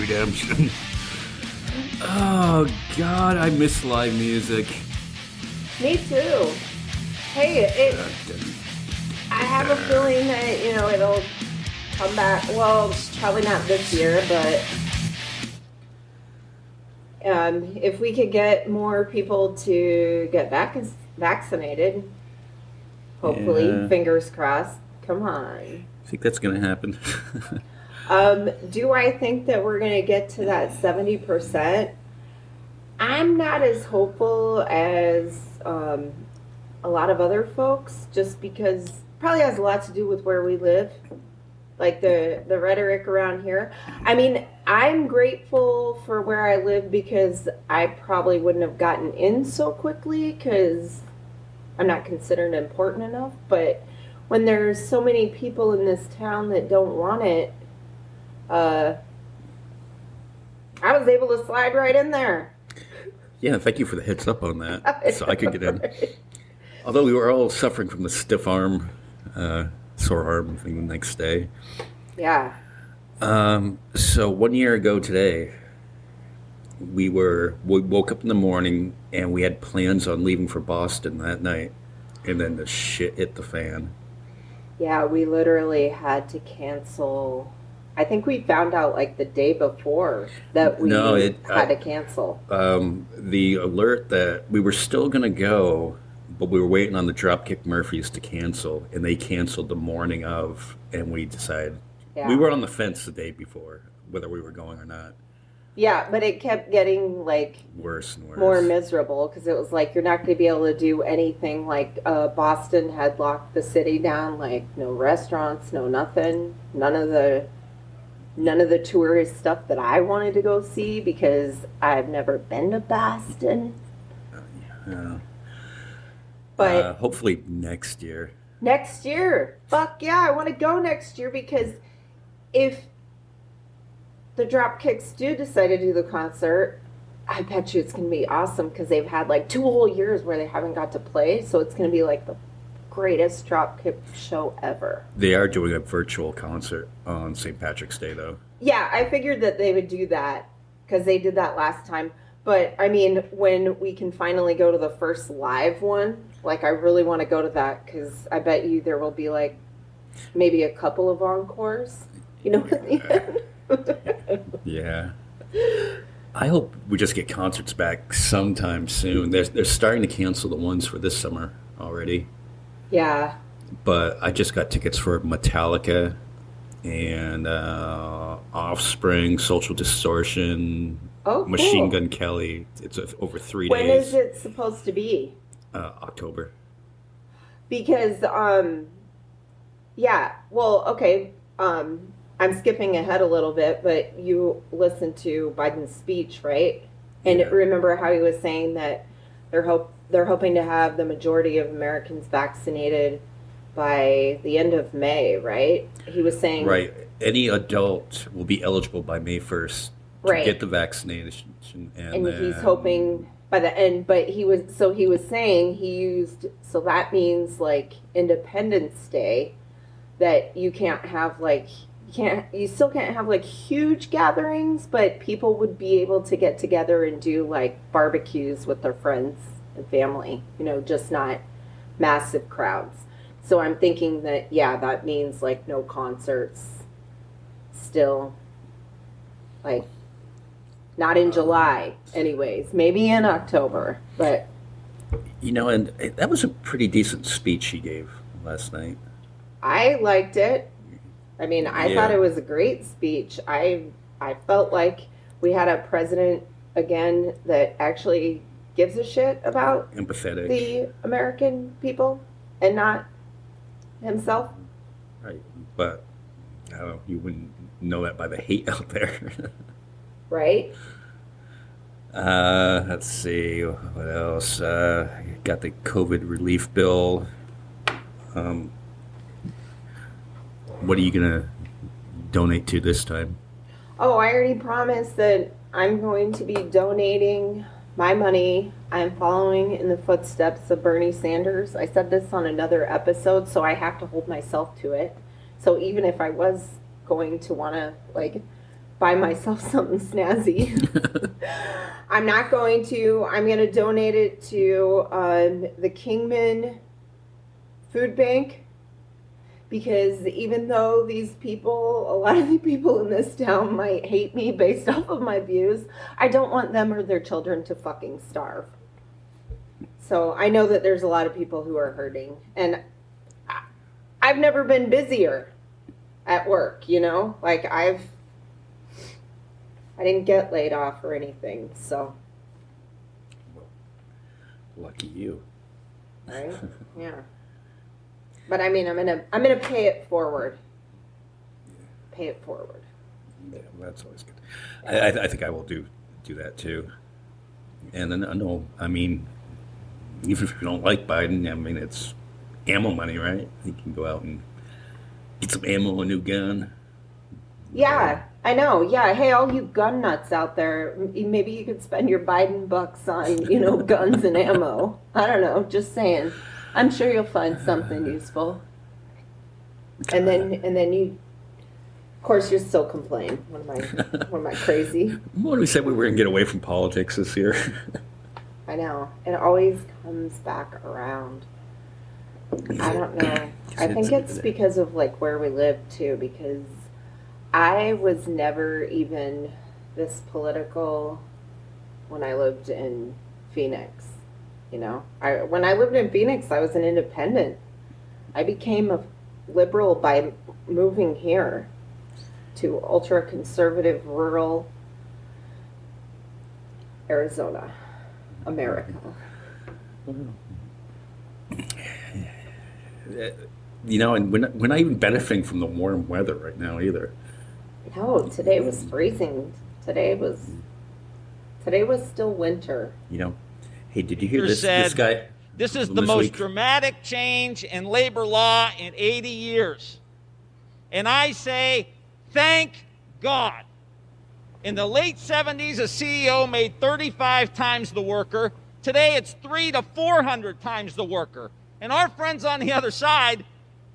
Redemption. Oh, God, I miss live music. Me too. Hey, I have a feeling that, it'll come back. Well, probably not this year, but if we could get more people to get vaccinated, hopefully, fingers crossed, come on. I think that's going to happen. Do I think that we're going to get to that 70%? I'm not as hopeful as a lot of other folks, just because probably has a lot to do with where we live, like the rhetoric around here. I mean, I'm grateful for where I live because I probably wouldn't have gotten in so quickly because I'm not considered important enough. But when there's so many people in this town that don't want it, I was able to slide right in there. Yeah, thank you for the heads up on that, so I could get in. Although we were all suffering from the stiff arm, sore arm thing the next day. Yeah. So 1 year ago today, we woke up in the morning and we had plans on leaving for Boston that night, and then the shit hit the fan. Yeah, we literally had to cancel. I think we found out like the day before that we had to cancel. The alert that we were still going to go, but we were waiting on the Dropkick Murphys to cancel, and they canceled the morning of, and we decided. Yeah. We were on the fence the day before, whether we were going or not. Yeah, but it kept getting like worse and worse. More miserable because it was like you're not going to be able to do anything. Like Boston had locked the city down, like no restaurants, no nothing, none of the tourist stuff that I wanted to go see because I've never been to Boston. Yeah. But hopefully next year. Next year. Fuck yeah, I want to go next year because if the Dropkicks do decide to do the concert, I bet you it's going to be awesome because they've had like 2 whole years where they haven't got to play. So it's going to be like the greatest Dropkick show ever. They are doing a virtual concert on St. Patrick's Day, though. Yeah, I figured that they would do that because they did that last time. But, I mean, when we can finally go to the first live one, like, I really want to go to that because I bet you there will be, like, maybe a couple of encores, at the end. Yeah. I hope we just get concerts back sometime soon. They're starting to cancel the ones for this summer already. Yeah. But I just got tickets for Metallica and Offspring, Social Distortion, cool. Machine Gun Kelly. It's over 3 days. When is it supposed to be? October. Because, yeah, well, okay, I'm skipping ahead a little bit, but you listened to Biden's speech, right? And remember how he was saying that they're hoping to have the majority of Americans vaccinated by the end of May, right? He was saying... Right. Any adult will be eligible by May 1st to get the vaccination. And then, he's hoping by the end, but he was saying so that means like Independence Day, that you can't have like, you still can't have like huge gatherings, but people would be able to get together and do like barbecues with their friends and family, just not massive crowds. So I'm thinking that, that means like no concerts still, like not in July anyways, maybe in October, but. And that was a pretty decent speech he gave last night. I liked it. I mean, I thought it was a great speech. I felt like we had a president, again, that actually gives a shit about empathetic the American people and not himself. Right. But you wouldn't know that by the hate out there. Right. Let's see. What else? Got the COVID relief bill. What are you going to donate to this time? Oh, I already promised that I'm going to be donating my money. I'm following in the footsteps of Bernie Sanders. I said this on another episode, so I have to hold myself to it. So even if I was going to want to, like, buy myself something snazzy. I'm not going to. I'm going to donate it to the Kingman Food Bank, because even though these people, a lot of the people in this town might hate me based off of my views, I don't want them or their children to fucking starve. So I know that there's a lot of people who are hurting, and I've never been busier at work, you know? Like, I didn't get laid off or anything, so. Well, lucky you. Right? Yeah. But I mean, I'm gonna pay it forward. Pay it forward. Yeah, that's always good. I think I will do that too. And then no, I mean, even if you don't like Biden, I mean, it's ammo money, right? You can go out and get some ammo, a new gun. Yeah, I know. Yeah, hey, all you gun nuts out there, maybe you could spend your Biden bucks on, guns and ammo. I don't know, just saying. I'm sure you'll find something useful. And then you, of course, you still complain. What am I crazy? When we said we were going to get away from politics this year. I know. It always comes back around. I don't know. I think it's because of like where we live too, because I was never even this political when I lived in Phoenix. When I lived in Phoenix, I was an independent. I became a liberal by moving here to ultra-conservative rural Arizona, America. And we're not even benefiting from the warm weather right now either. No, today was freezing. Today was still winter. Hey, did you hear this guy? This is the most dramatic change in labor law in 80 years. And I say, thank God. In the late 70s, a CEO made 35 times the worker. Today, it's 300 to 400 times the worker. And our friends on the other side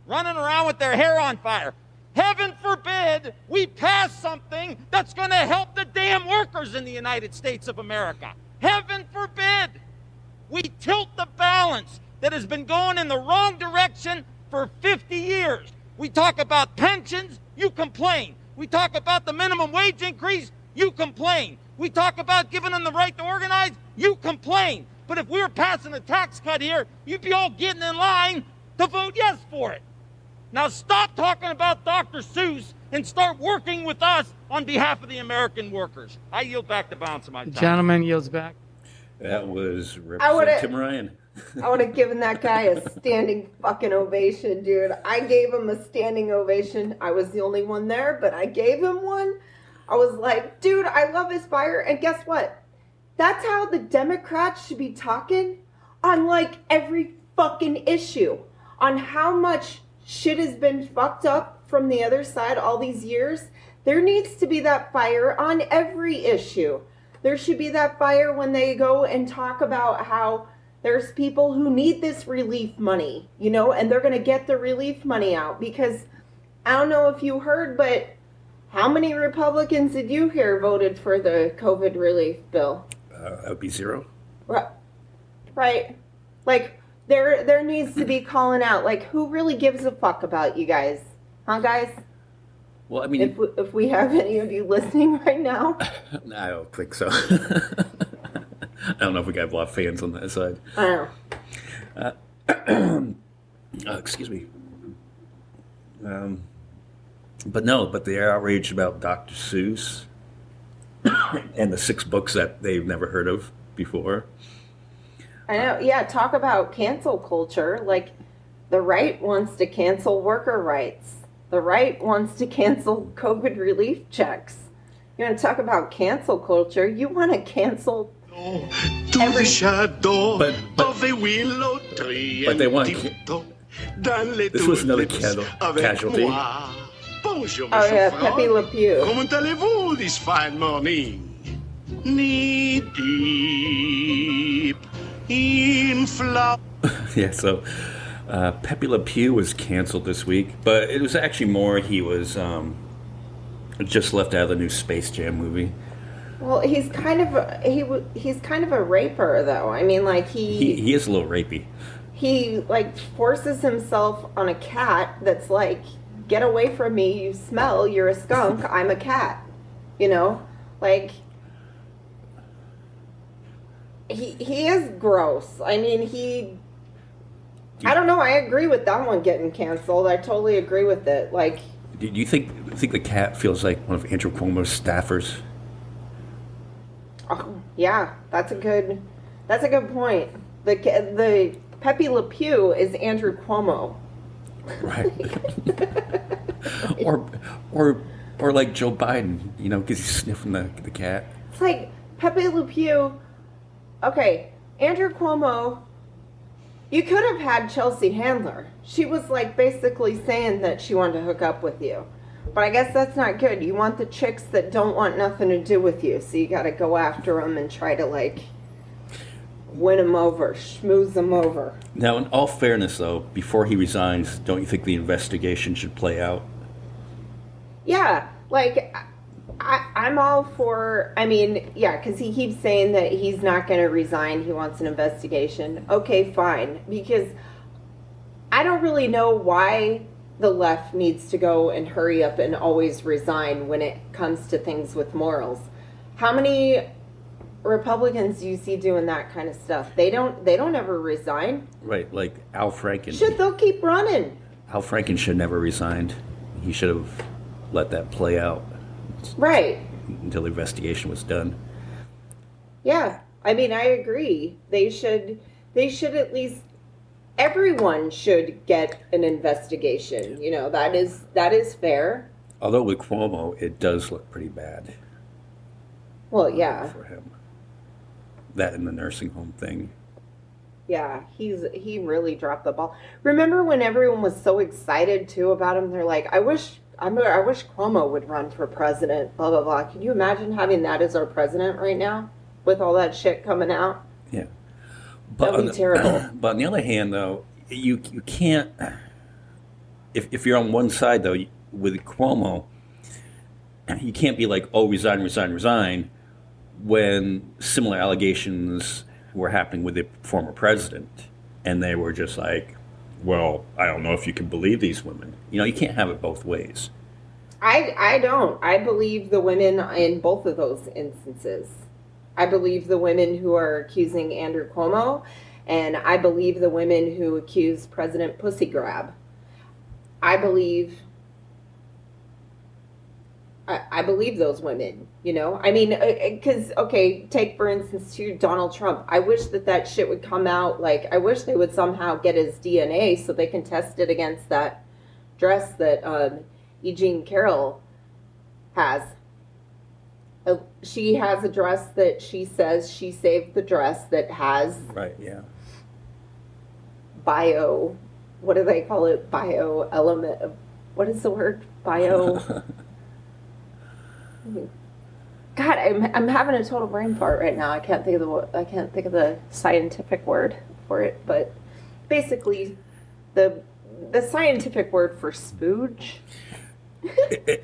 running around with their hair on fire. Heaven forbid we pass something that's going to help the damn workers in the United States of America. Heaven forbid we tilt the balance that has been going in the wrong direction for 50 years. We talk about pensions, you complain. We talk about the minimum wage increase, you complain. We talk about giving them the right to organize, you complain. But if we were passing a tax cut here, you'd be all getting in line to vote yes for it. Now stop talking about Dr. Seuss and start working with us on behalf of the American workers. I yield back the balance of my time. The gentleman yields back. That was Representative Tim Ryan. I would have given that guy a standing fucking ovation, dude. I gave him a standing ovation. I was the only one there, but I gave him one. I was like, dude, I love his fire. And guess what? That's how the Democrats should be talking on like every fucking issue. On how much shit has been fucked up from the other side all these years. There needs to be that fire on every issue. There should be that fire when they go and talk about how there's people who need this relief money, and they're going to get the relief money out. Because I don't know if you heard, but how many Republicans did you hear voted for the COVID relief bill? That would be zero. Right. Like, there needs to be calling out, like, who really gives a fuck about you guys? Huh, guys? Well, I mean, if we have any of you listening right now, I don't think so. I don't know if we got a lot of fans on that side. I don't know. Excuse me. But they're outraged about Dr. Seuss and the 6 books that they've never heard of before. I know. Yeah, talk about cancel culture. Like, the right wants to cancel worker rights. The right wants to cancel COVID relief checks. You want to talk about cancel culture? You want to cancel every... But they want... This was another casualty. Oh yeah, Pepe Le Pew. Comment allez-vous this fine morning? Knee deep in flower. Yeah, so Pepe Le Pew was canceled this week, but it was actually more he was Just left out of the new Space Jam movie. Well, he's kind of a raper, though. I mean, like He is a little rapey. he like forces himself on a cat that's like, get away from me, you smell, you're a skunk, I'm a cat. You know? Like, he is gross. I mean, I don't know, I agree with that one getting canceled. I totally agree with it. Like, Do you think the cat feels like one of Andrew Cuomo's staffers? oh, yeah, that's a good point. The Pepe Le Pew is Andrew Cuomo. Right. or like Joe Biden, you know, because he's sniffing the cat. It's like Pepe Le Pew. Okay, Andrew Cuomo. You could have had Chelsea Handler. She was like basically saying that she wanted to hook up with you. But I guess that's not good. You want the chicks that don't want nothing to do with you. So you got to go after them and try to like win them over, schmooze them over. Now, in all fairness, though, before he resigns, don't you think the investigation should play out? Yeah, like I'm all for. I mean, yeah, because he keeps saying that he's not going to resign. He wants an investigation. Okay, fine. Because I don't really know why the left needs to go and hurry up and always resign when it comes to things with morals. How many Republicans do you see doing that kind of stuff? They don't ever resign. Right, like Al Franken. Shit, they'll keep running. Al Franken should never resigned. He should have let that play out. Right. Until the investigation was done. Yeah. I mean, I agree. They should at least, everyone should get an investigation. You know, that is fair. Although with Cuomo, it does look pretty bad. Well, yeah. For him. That and the nursing home thing. Yeah, he really dropped the ball. Remember when everyone was so excited too about him? They're like, I wish Cuomo would run for president, blah, blah, blah. Can you imagine having that as our president right now with all that shit coming out? Yeah. That'd be terrible. But on the other hand, though, you can't, if you're on one side, though, with Cuomo, you can't be like, oh, resign, when similar allegations were happening with the former president. And they were just like, well, I don't know if you can believe these women. You know, you can't have it both ways. I don't. I believe the women in both of those instances. I believe the women who are accusing Andrew Cuomo, and I believe the women who accuse President Pussy Grab. I believe those women, you know? I mean, because, okay, take for instance to Donald Trump. I wish that shit would come out. Like, I wish they would somehow get his DNA so they can test it against that dress that E. Jean Carroll has. She has a dress that she says she saved the dress that has Right, yeah. what do they call it? Bio element. What is the word? Bio. God, I'm having a total brain fart right now. I can't think of the scientific word for it, but basically, the scientific word for spooge.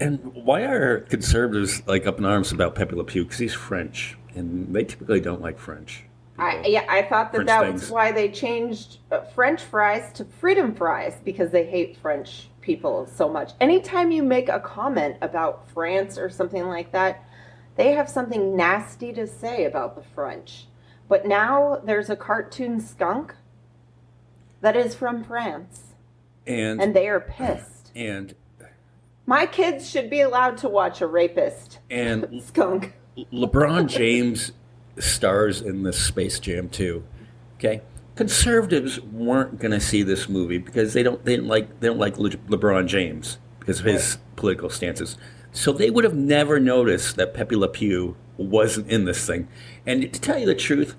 And why are conservatives like up in arms about Pepe Le Pew? Because he's French, and they typically don't like French. I thought French that things. was why they changed French fries to freedom fries, because they hate French people so much. Anytime you make a comment about France or something like that, they have something nasty to say about the French. But now there's a cartoon skunk that is from France, and they are pissed. And my kids should be allowed to watch a rapist and skunk. LeBron James stars in this Space Jam too. Okay, conservatives weren't going to see this movie because they don't like LeBron James because of his political stances. So they would have never noticed that Pepe Le Pew wasn't in this thing. And to tell you the truth,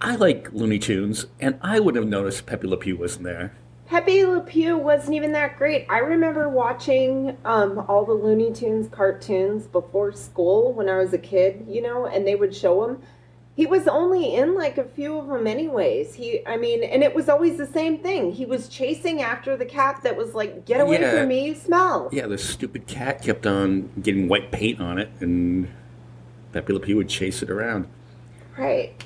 I like Looney Tunes, and I would have noticed Pepe Le Pew wasn't there. Pepe Le Pew wasn't even that great. I remember watching all the Looney Tunes cartoons before school when I was a kid, you know, and they would show him. He was only in like a few of them anyways. And it was always the same thing. He was chasing after the cat that was like, get away from me, you smell. Yeah, the stupid cat kept on getting white paint on it, and Pepe Le Pew would chase it around. Right.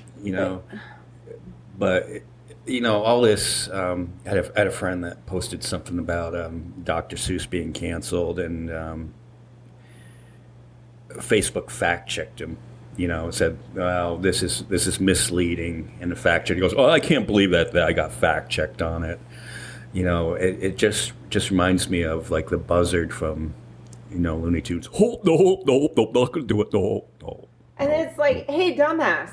But all this, I had a friend that posted something about Dr. Seuss being canceled, and Facebook fact-checked him. Said, well, this is misleading, and the fact check goes, oh, I can't believe that I got fact checked on it. It just reminds me of like the buzzard from, Looney Tunes. No, not gonna do it. No. And it's like, hey, dumbass,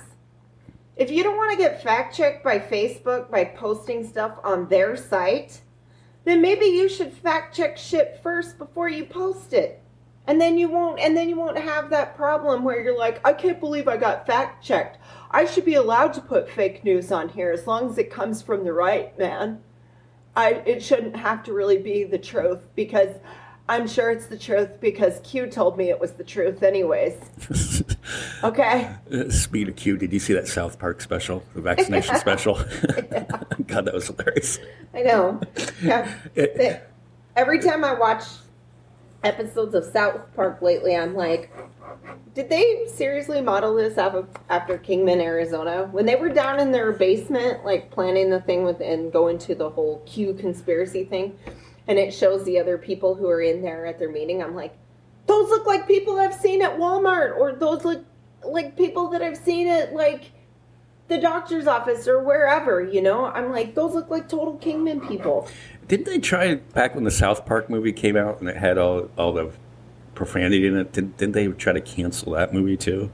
if you don't want to get fact checked by Facebook by posting stuff on their site, then maybe you should fact check shit first before you post it. And then you won't have that problem where you're like, I can't believe I got fact checked. I should be allowed to put fake news on here as long as it comes from the right, man. It shouldn't have to really be the truth, because I'm sure it's the truth because Q told me it was the truth anyways. Okay? Speaking of Q, did you see that South Park special, the vaccination special? Yeah. God, that was hilarious. I know. Yeah. Every time I watch episodes of South Park lately, I'm like, did they seriously model this after Kingman, Arizona? When they were down in their basement, like planning the thing and going to the whole Q conspiracy thing, and it shows the other people who are in there at their meeting, I'm like, those look like people I've seen at Walmart, or those look like people that I've seen at like the doctor's office or wherever, I'm like, those look like total Kingman people. Didn't they try back when the South Park movie came out and it had all the profanity in it? Didn't they try to cancel that movie too?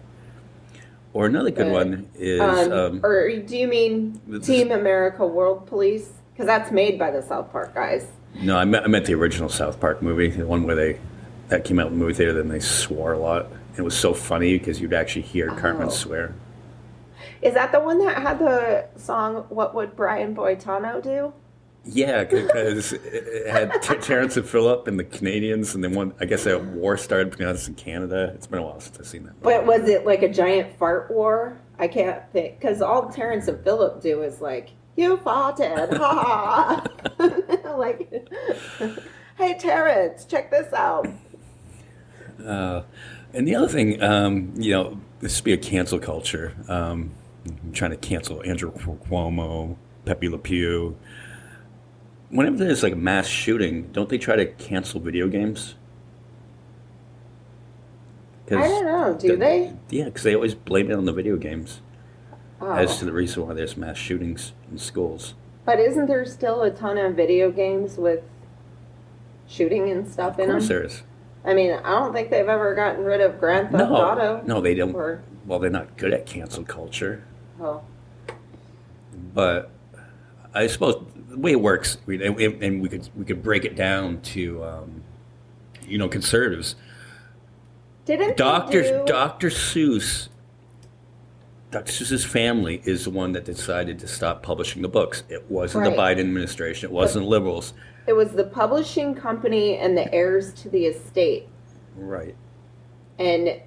Or another good one is... or do you mean Team America World Police? Because that's made by the South Park guys. No, I meant the original South Park movie, the one where that came out in the movie theater, then they swore a lot. And it was so funny because you'd actually hear Cartman swear. Is that the one that had the song, What Would Brian Boitano Do? Yeah, because it had Terrence and Phillip and the Canadians, and then I guess a war started between us and Canada. It's been a while since I've seen that movie. But was it like a giant fart war? I can't think, because all Terrence and Phillip do is like, you farted, ha ha. Like, hey Terrence, check this out. And the other thing, this would be a cancel culture. I'm trying to cancel Andrew Cuomo, Pepe Le Pew. Whenever there's like a mass shooting, don't they try to cancel video games? I don't know. Do they? Yeah, because they always blame it on the video games as to the reason why there's mass shootings in schools. But isn't there still a ton of video games with shooting and stuff in them? Of course there is. I mean, I don't think they've ever gotten rid of Grand Theft Auto. No, they don't. Well, they're not good at cancel culture. Oh. But I suppose the way it works, and we could break it down to, conservatives. Didn't Dr. Seuss? Dr. Seuss's family is the one that decided to stop publishing the books. It wasn't the Biden administration. It wasn't liberals. It was the publishing company and the heirs to the estate. Right. And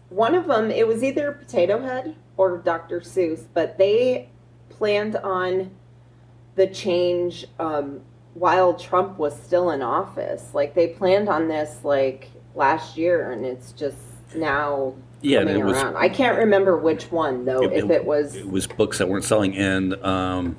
one of them, it was either Potato Head or Dr. Seuss, but they planned on the change while Trump was still in office. Like, they planned on this like last year, and it's just now coming around. I can't remember which one though. It was books that weren't selling, and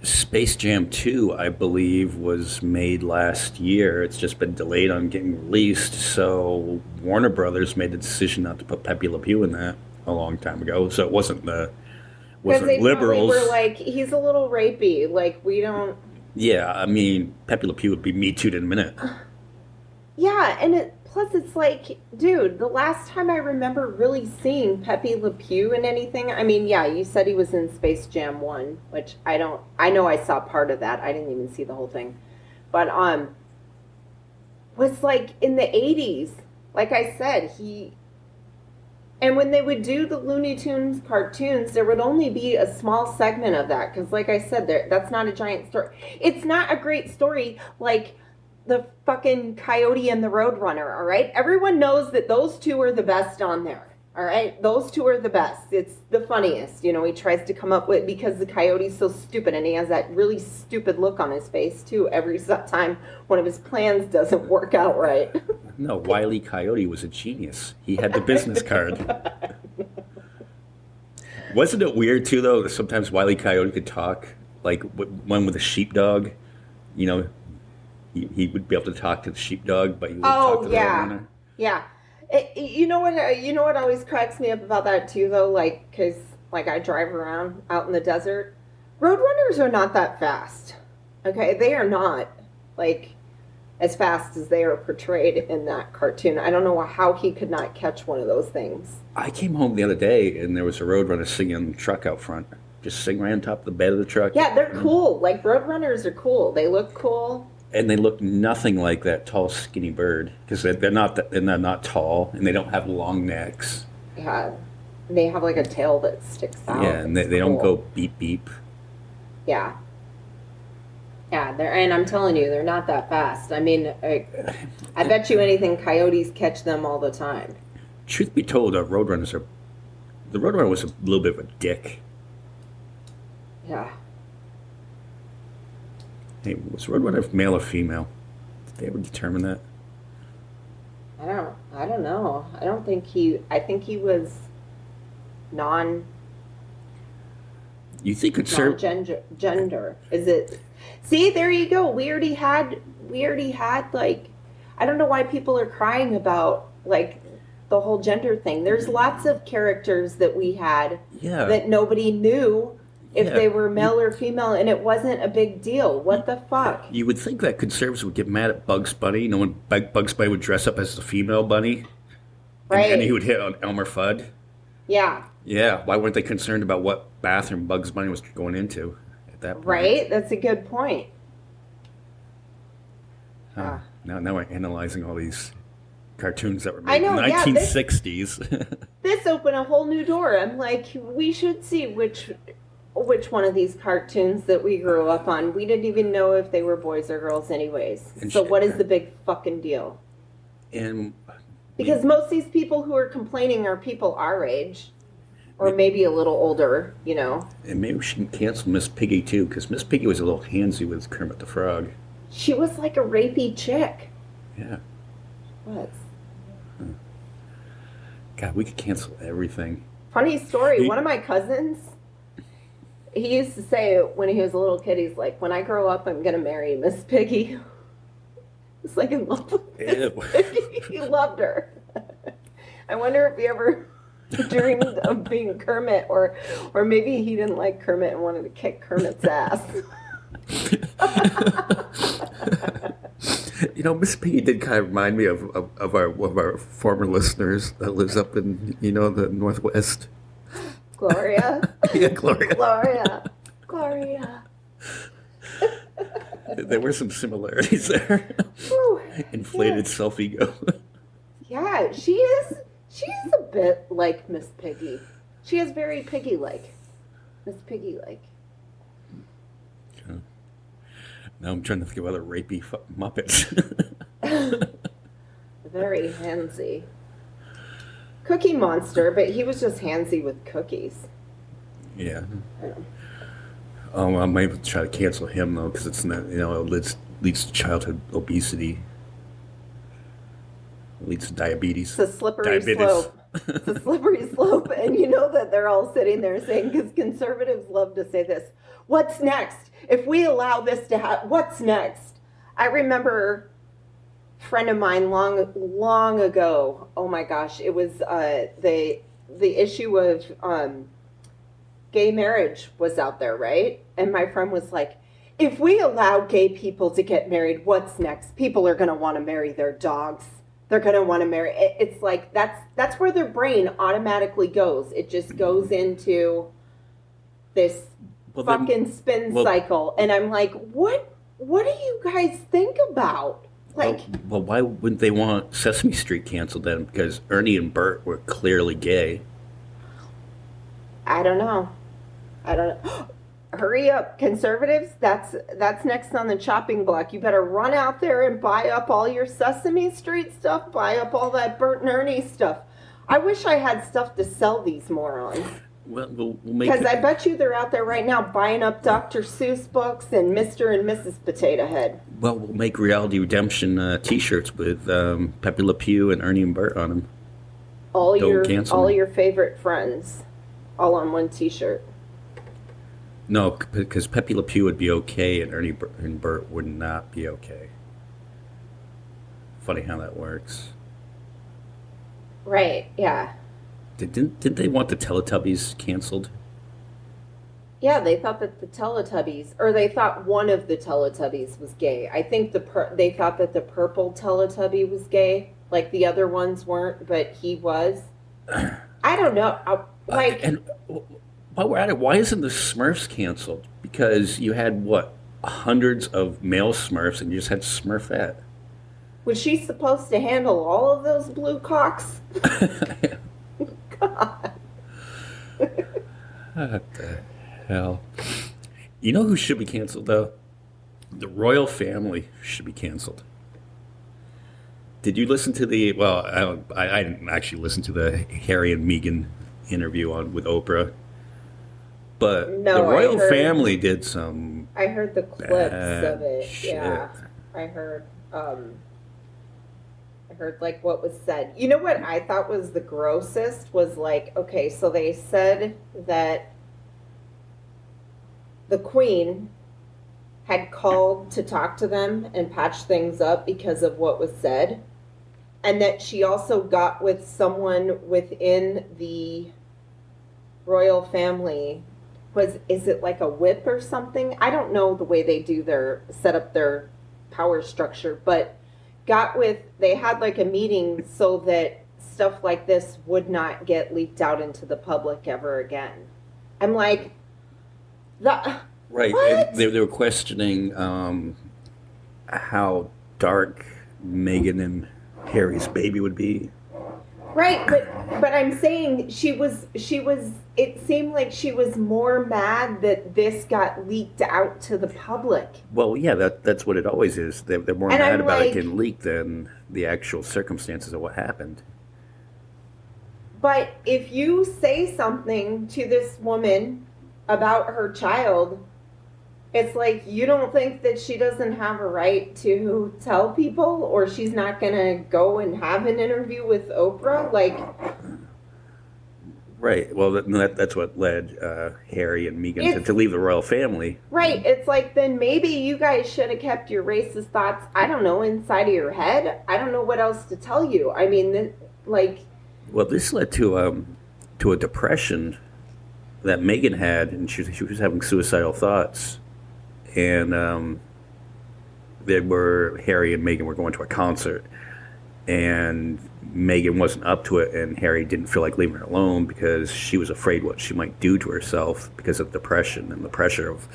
Space Jam 2, I believe, was made last year. It's just been delayed on getting released. So Warner Brothers made the decision not to put Pepe Le Pew in that a long time ago. So it wasn't liberals. They were like, he's a little rapey. Like, we don't. Yeah, I mean, Pepe Le Pew would be Me Too'd in a minute. Yeah, and plus it's like, dude, the last time I remember really seeing Pepe Le Pew in anything, I mean, yeah, you said he was in Space Jam 1, which I know I saw part of that. I didn't even see the whole thing. But was like in the 80s. Like I said, and when they would do the Looney Tunes cartoons, there would only be a small segment of that. Because like I said, that's not a giant story. It's not a great story like the fucking Coyote and the Roadrunner, all right? Everyone knows that those two are the best on there, All right, those two are the best. It's the funniest. You know, he tries to come up with, because the coyote's so stupid, and he has that really stupid look on his face too every time one of his plans doesn't work out right. No, Wile E. Coyote was a genius. He had the business card. Wasn't it weird too, though, that sometimes Wile E. Coyote could talk, like one with a sheepdog? You know, he would be able to talk to the sheepdog, but he would talk to the Roadrunner. Yeah. You know what? You know what always cracks me up about that too, though. Like, because I drive around out in the desert, roadrunners are not that fast. Okay, they are not like as fast as they are portrayed in that cartoon. I don't know how he could not catch one of those things. I came home the other day and there was a roadrunner singing on the truck out front. Just sing right on top of the bed of the truck. Yeah, they're cool. Like, roadrunners are cool. They look cool. And they look nothing like that tall, skinny bird, because they're not tall, and they don't have long necks. Yeah, they have like a tail that sticks out. Yeah, and they don't go beep beep. Yeah, and I'm telling you, they're not that fast. I mean, I bet you anything, coyotes catch them all the time. Truth be told, the Roadrunner was a little bit of a dick. Yeah. Hey, was Roadrunner male or female? Did they ever determine that? I don't know. I think he was You think gender. Is it? See, there you go. We already had like, I don't know why people are crying about like the whole gender thing. There's lots of characters that we had that nobody knew if they were male or female, and it wasn't a big deal. What the fuck? You would think that conservatives would get mad at Bugs Bunny. You know, when Bugs Bunny would dress up as the female bunny, right? And he would hit on Elmer Fudd. Yeah. Yeah. Why weren't they concerned about what bathroom Bugs Bunny was going into at that point? Right. That's a good point. Now we're analyzing all these cartoons that were made in the 1960s. This opened a whole new door. I'm like, we should see which one of these cartoons that we grew up on. We didn't even know if they were boys or girls anyways. So what is the big fucking deal? Because most of these people who are complaining are people our age. Or maybe a little older, you know. And maybe we should cancel Miss Piggy too, because Miss Piggy was a little handsy with Kermit the Frog. She was like a rapey chick. Yeah. What? God, we could cancel everything. Funny story, one of my cousins, he used to say when he was a little kid, he's like, when I grow up, I'm going to marry Miss Piggy. He's like in love with Miss Piggy. He loved her. I wonder if he ever dreamed of being Kermit, or maybe he didn't like Kermit and wanted to kick Kermit's ass. You know, Miss Piggy did kind of remind me of our former listeners that lives up in, you know, the Northwest. Gloria. Yeah, Gloria. Gloria. There were some similarities there. Whew, Inflated self-ego. Yeah, she is a bit like Miss Piggy. She is very piggy-like. Miss Piggy-like. Now I'm trying to think of other rapey Muppets. Very handsy. Cookie Monster, but he was just handsy with cookies. Yeah. I might try to cancel him though, because it's not, you know, it leads to childhood obesity. It leads to diabetes. It's a slippery slope. It's a slippery slope, and you know that they're all sitting there saying, because conservatives love to say this, what's next? If we allow this to happen, what's next? I remember a friend of mine long ago, oh my gosh, it was the issue of gay marriage was out there, right? And my friend was like, if we allow gay people to get married, what's next? People are going to want to marry their dogs. They're going to want to marry. It's like, that's where their brain automatically goes. It just goes into this fucking spin cycle. And I'm like, what do you guys think about? Like, well, why wouldn't they want Sesame Street canceled then? Because Ernie and Bert were clearly gay. I don't know. Hurry up, conservatives. That's next on the chopping block. You better run out there and buy up all your Sesame Street stuff. Buy up all that Bert and Ernie stuff. I wish I had stuff to sell these morons. Well, we'll make Because I bet you they're out there right now buying up Dr. Seuss books and Mr. and Mrs. Potato Head. Well, we'll make Reality Redemption T-shirts with Pepe Le Pew and Ernie and Bert on them. All your favorite friends, all on one T-shirt. No, because Pepe Le Pew would be okay, and Ernie and Bert would not be okay. Funny how that works. Right. Yeah. Didn't they want the Teletubbies canceled? Yeah, they thought that the Teletubbies, or they thought one of the Teletubbies was gay. I think they thought that the purple Teletubby was gay, like the other ones weren't, but he was. I don't know. And while we're at it, why isn't the Smurfs canceled? Because you had, hundreds of male Smurfs, and you just had Smurfette. Was she supposed to handle all of those blue cocks? God. What the hell? You know who should be canceled, though? The royal family should be canceled. Did you listen to the... Well, I didn't actually listen to the Harry and Meghan interview with Oprah. But no, the royal family did some... I heard the clips of it. Shit. Yeah, I heard... like what was said. You know what I thought was the grossest was like, okay, so they said that the Queen had called to talk to them and patch things up because of what was said, and that she also got with someone within the royal family. Is it like a whip or something? I don't know the way they set up their power structure, but they had like a meeting so that stuff like this would not get leaked out into the public ever again. I'm like, right. What? They were questioning how dark Meghan and Harry's baby would be. Right, but I'm saying she was. It seemed like she was more mad that this got leaked out to the public. Well, yeah, that's what it always is. They're more And mad I'm about like, it getting leaked than the actual circumstances of what happened. But if you say something to this woman about her child, it's like you don't think that she doesn't have a right to tell people, or she's not going to go and have an interview with Oprah? Like... Right. Well, that's what led Harry and Meghan to leave the royal family. Right. It's like, then maybe you guys should have kept your racist thoughts, I don't know, inside of your head. I don't know what else to tell you. I mean, Well, this led to a depression that Meghan had, and she was having suicidal thoughts. And Harry and Meghan were going to a concert, and Meghan wasn't up to it, and Harry didn't feel like leaving her alone because she was afraid what she might do to herself because of depression and the pressure of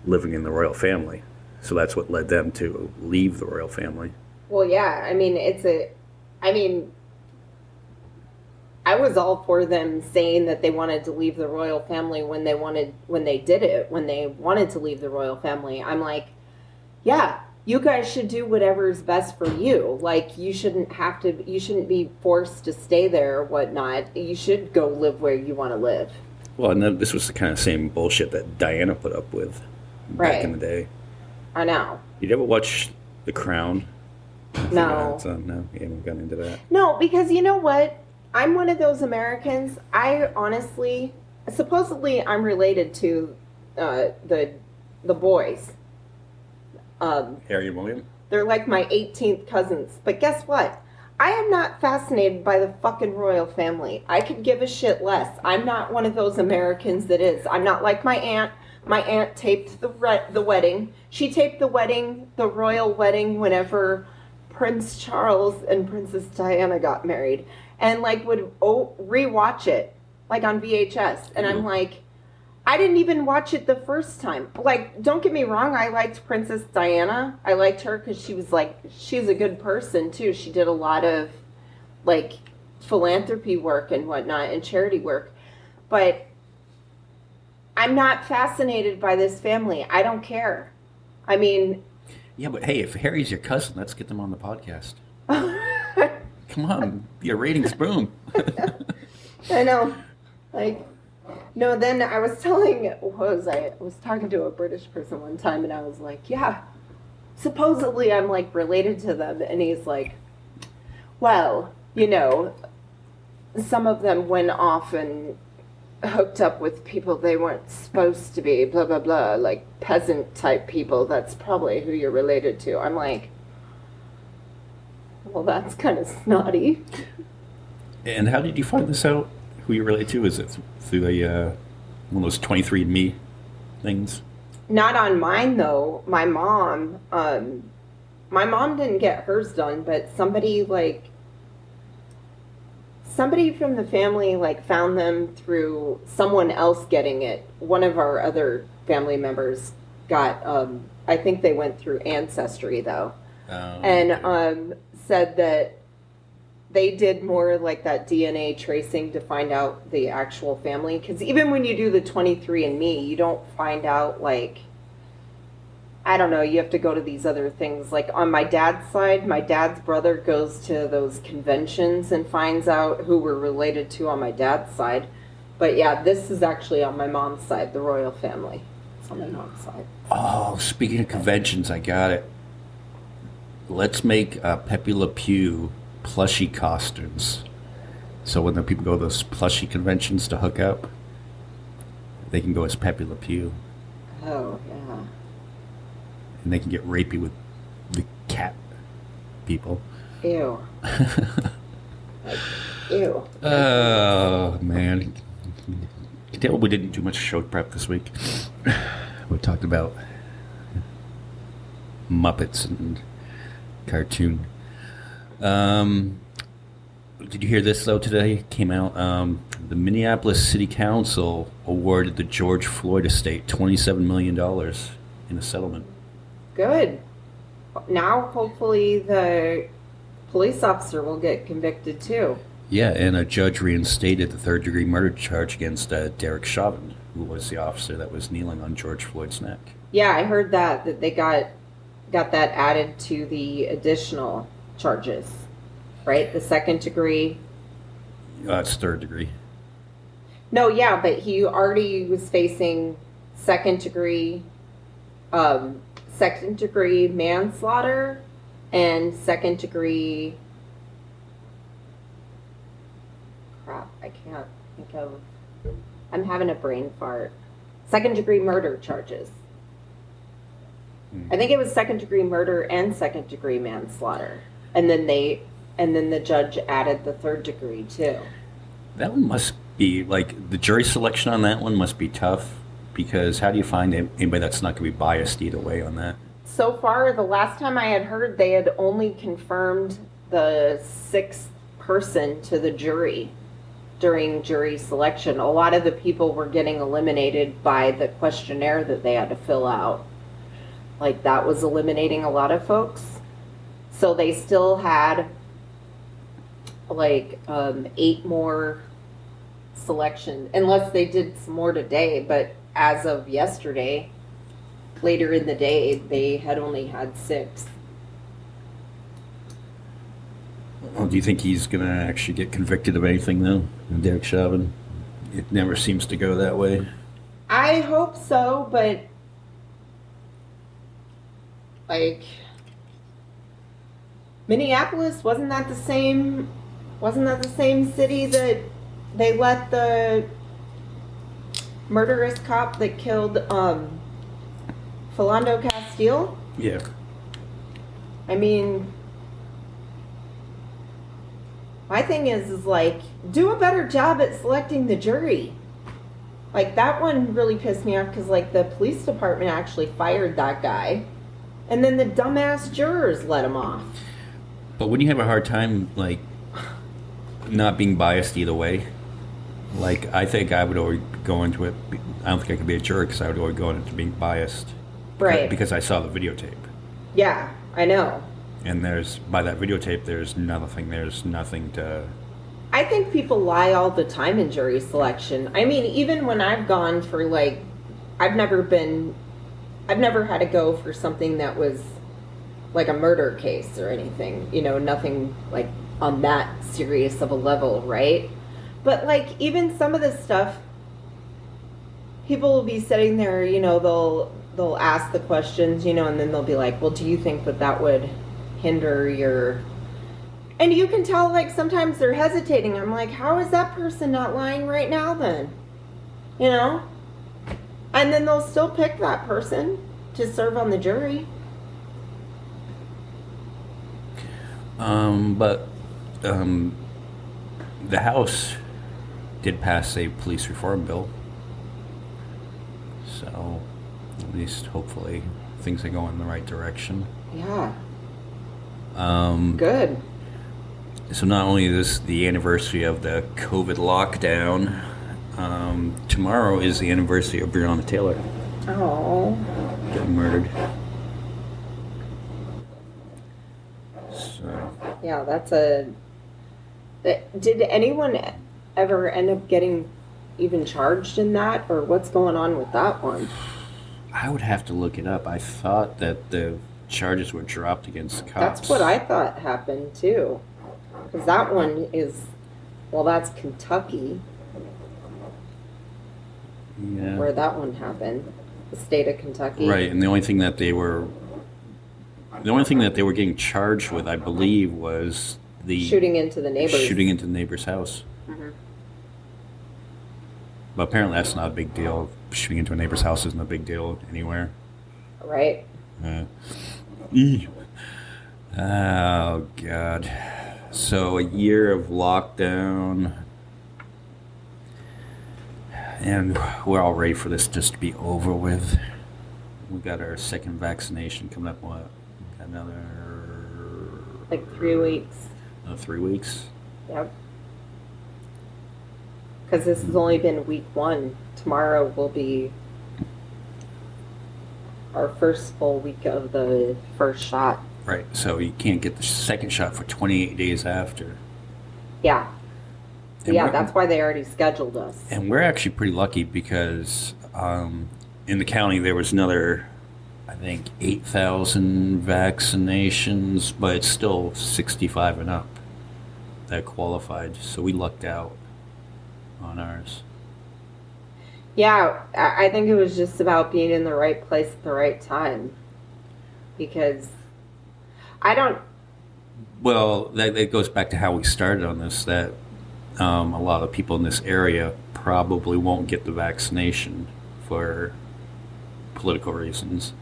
living in the royal family. So that's what led them to leave the royal family. Well, yeah. I mean, I was all for them saying that they wanted to leave the royal family when they wanted to leave the royal family. I'm like, yeah, you guys should do whatever's best for you. Like, you shouldn't be forced to stay there or whatnot. You should go live where you want to live. Well, and then this was the kind of same bullshit that Diana put up with back in the day. I know. Did you ever watch The Crown? No. No, you haven't gotten into that. No, because you know what? I'm one of those Americans. I honestly, supposedly, I'm related to the boys. Harry and William? They're like my 18th cousins. But guess what? I am not fascinated by the fucking royal family. I could give a shit less. I'm not one of those Americans that is. I'm not like my aunt. My aunt taped the wedding. She taped the royal wedding whenever Prince Charles and Princess Diana got married. And would rewatch it on VHS. And I'm like, I didn't even watch it the first time. Don't get me wrong, I liked Princess Diana. I liked her because she's a good person too. She did a lot of philanthropy work and whatnot and charity work. But I'm not fascinated by this family. I don't care. I mean... Yeah, but hey, if Harry's your cousin, let's get them on the podcast. Come on, your ratings boom. I know. Like, no, then I was I was talking to a British person one time, and I was like, yeah, supposedly I'm, like, related to them. And he's like, well, some of them went off and hooked up with people they weren't supposed to be, blah, blah, blah, like peasant type people. That's probably who you're related to. I'm like, well, that's kind of snotty. And how did you find this out? Who you're related to? Is it through one of those 23andMe things? Not on mine, though. My mom didn't get hers done, but somebody from the family, like, found them through someone else getting it. One of our other family members got, I think they went through Ancestry, though. And said that they did more like that DNA tracing to find out the actual family. Because even when you do the 23andMe, you don't find out, like, I don't know, you have to go to these other things. Like, on my dad's side, my dad's brother goes to those conventions and finds out who we're related to on my dad's side. But yeah, this is actually on my mom's side, the royal family. It's on my mom's side. Oh, speaking of conventions, I got it. Let's make Pepe Le Pew plushie costumes. So when the people go to those plushie conventions to hook up, they can go as Pepe Le Pew. Oh, yeah. And they can get rapey with the cat people. Ew. Ew. Oh, man. You can tell we didn't do much show prep this week. We talked about Muppets and cartoon. Did you hear this, though, today? Came out. The Minneapolis City Council awarded the George Floyd estate $27 million in a settlement. Good. Now, hopefully, the police officer will get convicted, too. Yeah, and a judge reinstated the third-degree murder charge against Derek Chauvin, who was the officer that was kneeling on George Floyd's neck. Yeah, I heard that they got that added to the additional charges, right? The second degree. It's third degree. No, yeah, but he already was facing second degree manslaughter and second degree. Crap, I can't think of. I'm having a brain fart. Second degree murder charges. I think it was second degree murder and second degree manslaughter. And then the judge added the third degree too. That one must be, like, the jury selection on that one must be tough, because how do you find anybody that's not going to be biased either way on that? So far, the last time I had heard, they had only confirmed the sixth person to the jury during jury selection. A lot of the people were getting eliminated by the questionnaire that they had to fill out. Like, that was eliminating a lot of folks. So they still had, like, 8 more selection, unless they did some more today. But as of yesterday, later in the day, they had only had 6. Well, do you think he's going to actually get convicted of anything, though, Derek Chauvin? It never seems to go that way. I hope so, but, like, Minneapolis, wasn't that the same city that they let the murderous cop that killed Philando Castile? Yeah. I mean, my thing is like, do a better job at selecting the jury. Like, that one really pissed me off because, like, the police department actually fired that guy, and then the dumbass jurors let him off. But wouldn't you have a hard time, like, not being biased either way? Like, I think I would always go into it. I don't think I could be a juror because I would always go into being biased. Right. Because I saw the videotape. Yeah, I know. And by that videotape, there's nothing to... I think people lie all the time in jury selection. I mean, even when I've gone for, like, I've never had to go for something that was like a murder case or anything, nothing like on that serious of a level, right? But like even some of this stuff, people will be sitting there, they'll ask the questions, and then they'll be like, well, do you think that would hinder your... And you can tell, like, sometimes they're hesitating. I'm like, how is that person not lying right now then? And then they'll still pick that person to serve on the jury. But the House did pass a police reform bill. So, at least, hopefully, things are going in the right direction. Yeah. Good. So not only is this the anniversary of the COVID lockdown, tomorrow is the anniversary of Breonna Taylor. Oh. Getting murdered. So. Yeah, did anyone ever end up getting even charged in that, or what's going on with that one? I would have to look it up. I thought that the charges were dropped against cops. That's what I thought happened too. Because that one is, that's Kentucky. Yeah. Where that one happened. The state of Kentucky. Right, and the only thing that they were getting charged with, I believe, was the shooting into the neighbor's house. Mm-hmm. But apparently that's not a big deal. Shooting into a neighbor's house isn't a big deal anywhere. Right. Oh, God. So a year of lockdown. And we're all ready for this just to be over with. We got our second vaccination coming up, another... Like 3 weeks. 3 weeks? Yep. Because this has only been week 1. Tomorrow will be our first full week of the first shot. Right, so you can't get the second shot for 28 days after. Yeah. And yeah, that's why they already scheduled us. And we're actually pretty lucky because in the county there was another, I think, 8,000 vaccinations, but it's still 65 and up that qualified. So we lucked out on ours. Yeah, I think it was just about being in the right place at the right time. Because Well, that goes back to how we started on this, that a lot of people in this area probably won't get the vaccination for political reasons.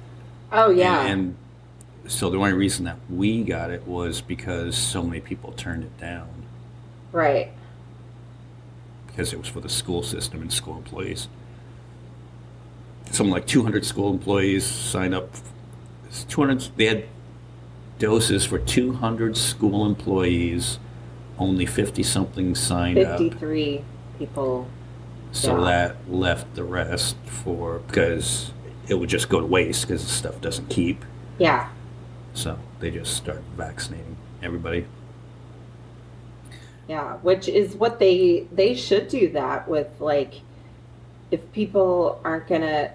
Oh, yeah. And so the only reason that we got it was because so many people turned it down. Right. Because it was for the school system and school employees. Something like 200 school employees signed up. They had doses for 200 school employees. Only 50-something signed 53 up. People. So yeah. that left the rest because it would just go to waste because the stuff doesn't keep. Yeah. So they just started vaccinating everybody. Yeah, which is what they should do that with, like, if people aren't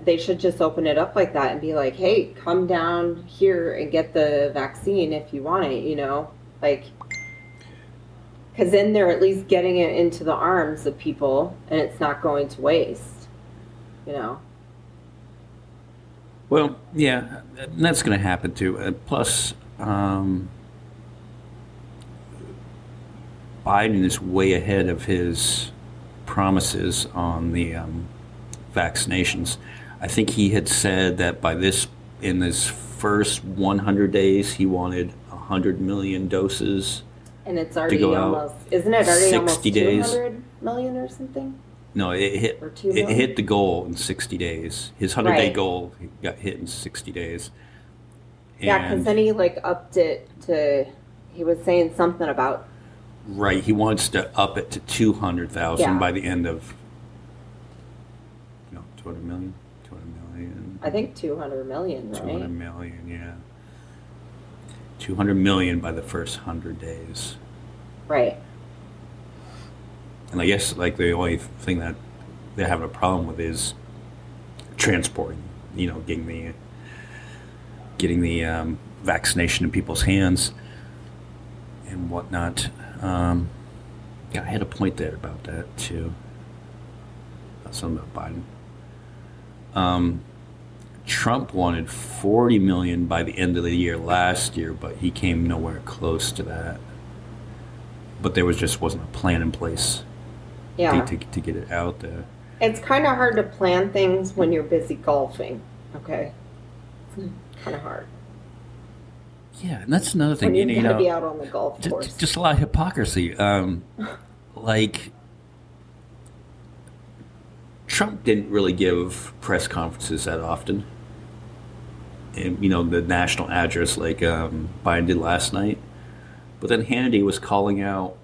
they should just open it up like that and be like, hey, come down here and get the vaccine if you want it, like, because then they're at least getting it into the arms of people and it's not going to waste, Well, yeah, that's going to happen too. Plus, Biden is way ahead of his promises on the vaccinations. I think he had said that in this first 100 days, he wanted 100 million doses. And it's already isn't it already almost 200 million or something? No, it hit the goal in 60 days. His 100-day goal got hit in 60 days. Yeah, because then he upped it to, he was saying something about. Right, he wants to up it to 200,000 by the end of 200 million? 200 million. I think 200 million, right? 200 million, yeah. 200 million by the first 100 days. Right. And I guess the only thing that they're having a problem with is transporting, getting the vaccination in people's hands and whatnot. Yeah, I had a point there about that too. Something about Biden. Trump wanted 40 million by the end of the year last year, but he came nowhere close to that. But there wasn't a plan in place to get it out there. It's kind of hard to plan things when you're busy golfing. Okay, it's kind of hard. Yeah, and that's another thing. When you gotta be out on the golf course. Just a lot of hypocrisy. Like, Trump didn't really give press conferences that often. And, the national address like Biden did last night. But then Hannity was calling out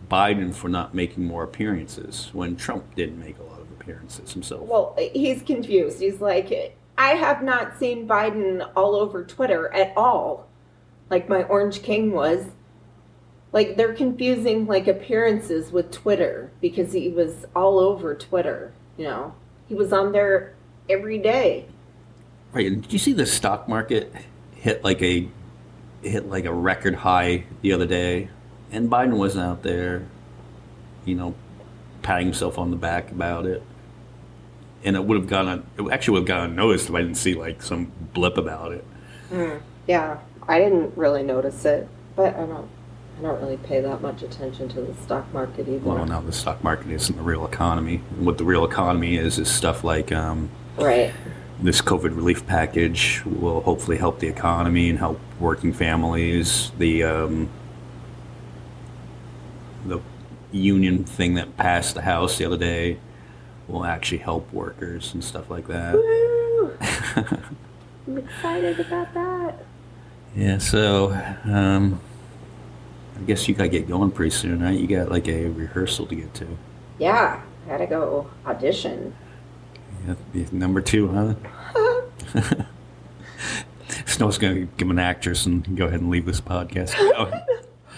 Biden for not making more appearances when Trump didn't make a lot of appearances himself. Well, he's confused. He's like, I have not seen Biden all over Twitter at all. Like my Orange King was. Like, they're confusing, like, appearances with Twitter because he was all over Twitter, He was on there every day. Right, and did you see the stock market hit like a record high the other day? And Biden wasn't out there, patting himself on the back about it. And it actually would have gone unnoticed if I didn't see, like, some blip about it. Yeah, I didn't really notice it, but I don't really pay that much attention to the stock market either. Well, no, the stock market isn't the real economy. What the real economy is stuff like right. This COVID relief package will hopefully help the economy and help working families. The union thing that passed the House the other day will actually help workers and stuff like that. Woo! I'm excited about that. Yeah, so I guess you gotta get going pretty soon, right? You got like a rehearsal to get to. Yeah, I gotta go audition. Yeah, number 2, huh? Snow's gonna give an actress and go ahead and leave this podcast.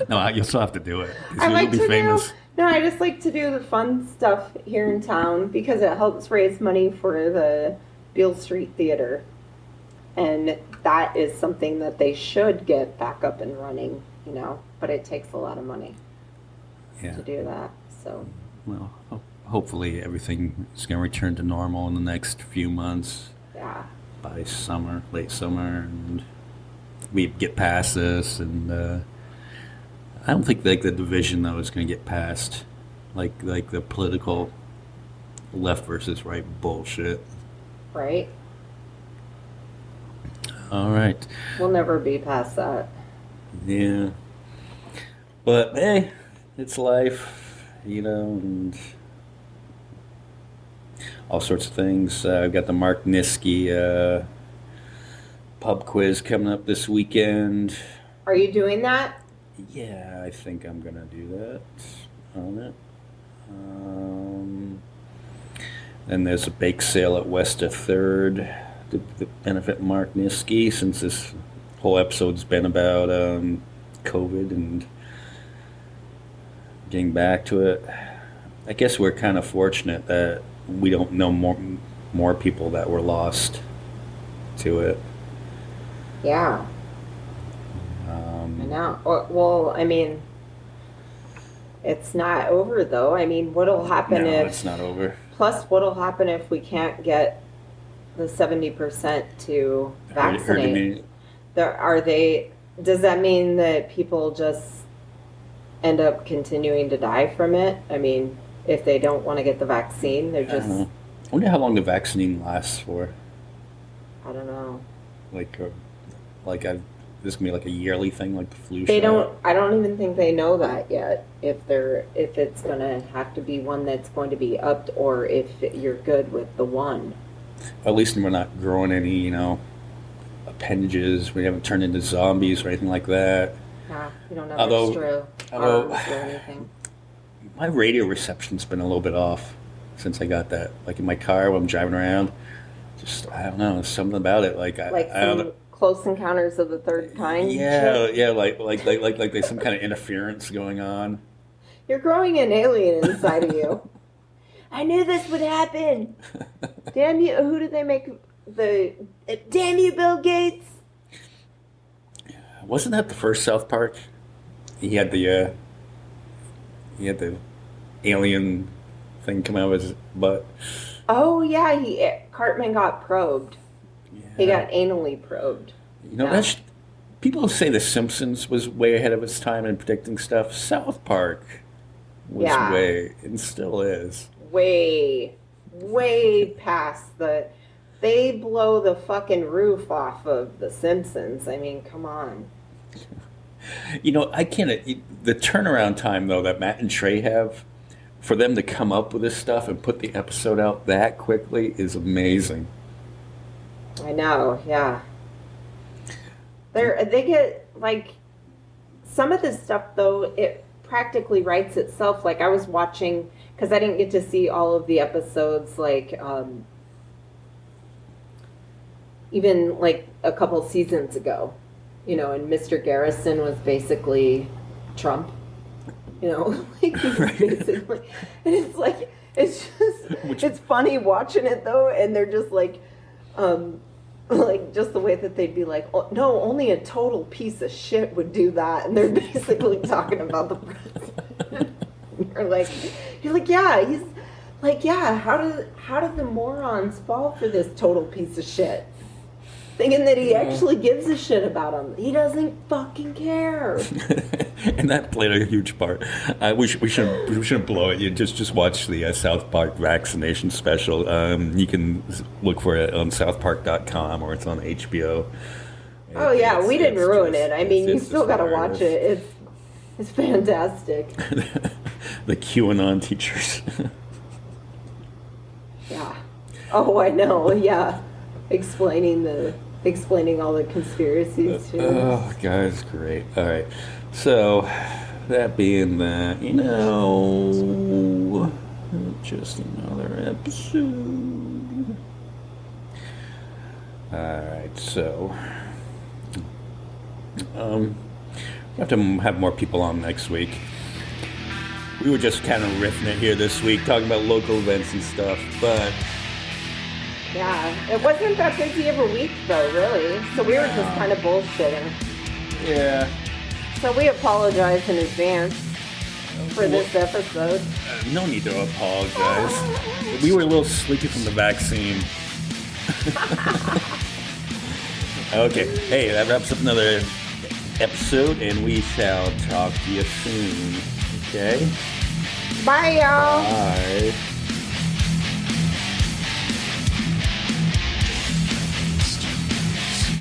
No, you'll still have to do it. You'll be famous. I just like to do the fun stuff here in town because it helps raise money for the Beale Street Theater. And that is something that they should get back up and running, but it takes a lot of money to do that. So, well, hopefully everything is going to return to normal in the next few months. Yeah. By late summer, and we get past this. And I don't think like the division though is going to get past, like the political left versus right bullshit. Right. All right. We'll never be past that. Yeah. But, hey, it's life, and all sorts of things. I've got the Mark Niski pub quiz coming up this weekend. Are you doing that? Yeah, I think I'm going to do that on it. Then there's a bake sale at West of 3rd to benefit Mark Niski, since this whole episode's been about COVID and getting back to it. I guess we're kind of fortunate that we don't know more people that were lost to it. Yeah. I know. Well, I mean, it's not over though. I mean, what'll happen if... No, it's not over. Plus, what'll happen if we can't get the 70% to vaccinate? Does that mean that people just end up continuing to die from it? I mean, if they don't want to get the vaccine, they're just... I wonder how long the vaccine lasts for. I don't know. This can be like a yearly thing, like the flu They shot. don't. I don't even think they know that yet. If it's going to have to be one that's going to be upped, or if you're good with the one. At least we're not growing any, appendages. We haven't turned into zombies or anything like that. Yeah, you don't have extra arms or anything. My radio reception's been a little bit off since I got that. Like in my car when I'm driving around, just I don't know, something about it. I don't know. Close Encounters of the Third Kind. Yeah, yeah, like there's some kind of interference going on. You're growing an alien inside of you. I knew this would happen. Damn you! Who did they make the? Damn you, Bill Gates! Wasn't that the first South Park? He had the He had the alien thing come out of his butt. Oh yeah, Cartman got probed. Yeah. He got anally probed. You know, people say The Simpsons was way ahead of its time in predicting stuff. South Park was way, and still is. Way past the... They blow the fucking roof off of The Simpsons. I mean, come on. You know, I can't... The turnaround time, though, that Matt and Trey have, for them to come up with this stuff and put the episode out that quickly is amazing. I know, yeah. They get, like... Some of this stuff, though, it practically writes itself. Like, I was watching... Because I didn't get to see all of the episodes, like... even like a couple seasons ago, you know, and Mr. Garrison was basically Trump, you know, like he was basically, and it's like, it's just, it's funny watching it though, and they're just like just the way that they'd be like, oh, no, only a total piece of shit would do that, and they're basically talking about the president. You're like, yeah, he's like, yeah, how do the morons fall for this total piece of shit? Thinking that he actually gives a shit about him. He doesn't fucking care. And that played a huge part. We shouldn't blow it. You just watch the South Park vaccination special. You can look for it on southpark.com or it's on HBO. Oh yeah, we didn't ruin it. I mean, you still got to watch it. It's fantastic. The QAnon teachers. Yeah. Oh, I know. Yeah. Explaining all the conspiracies too. Oh, guys, great. All right. So, that being that, you know, just another episode. All right. So, we have to have more people on next week. We were just kind of riffing it here this week, talking about local events and stuff, but... Yeah, it wasn't that busy of a week though, really. So we were just kind of bullshitting. Yeah. So we apologize in advance for this episode. No need to apologize. We were a little sleepy from the vaccine. Okay. Hey, that wraps up another episode, and we shall talk to you soon. Okay? Bye, y'all. Bye.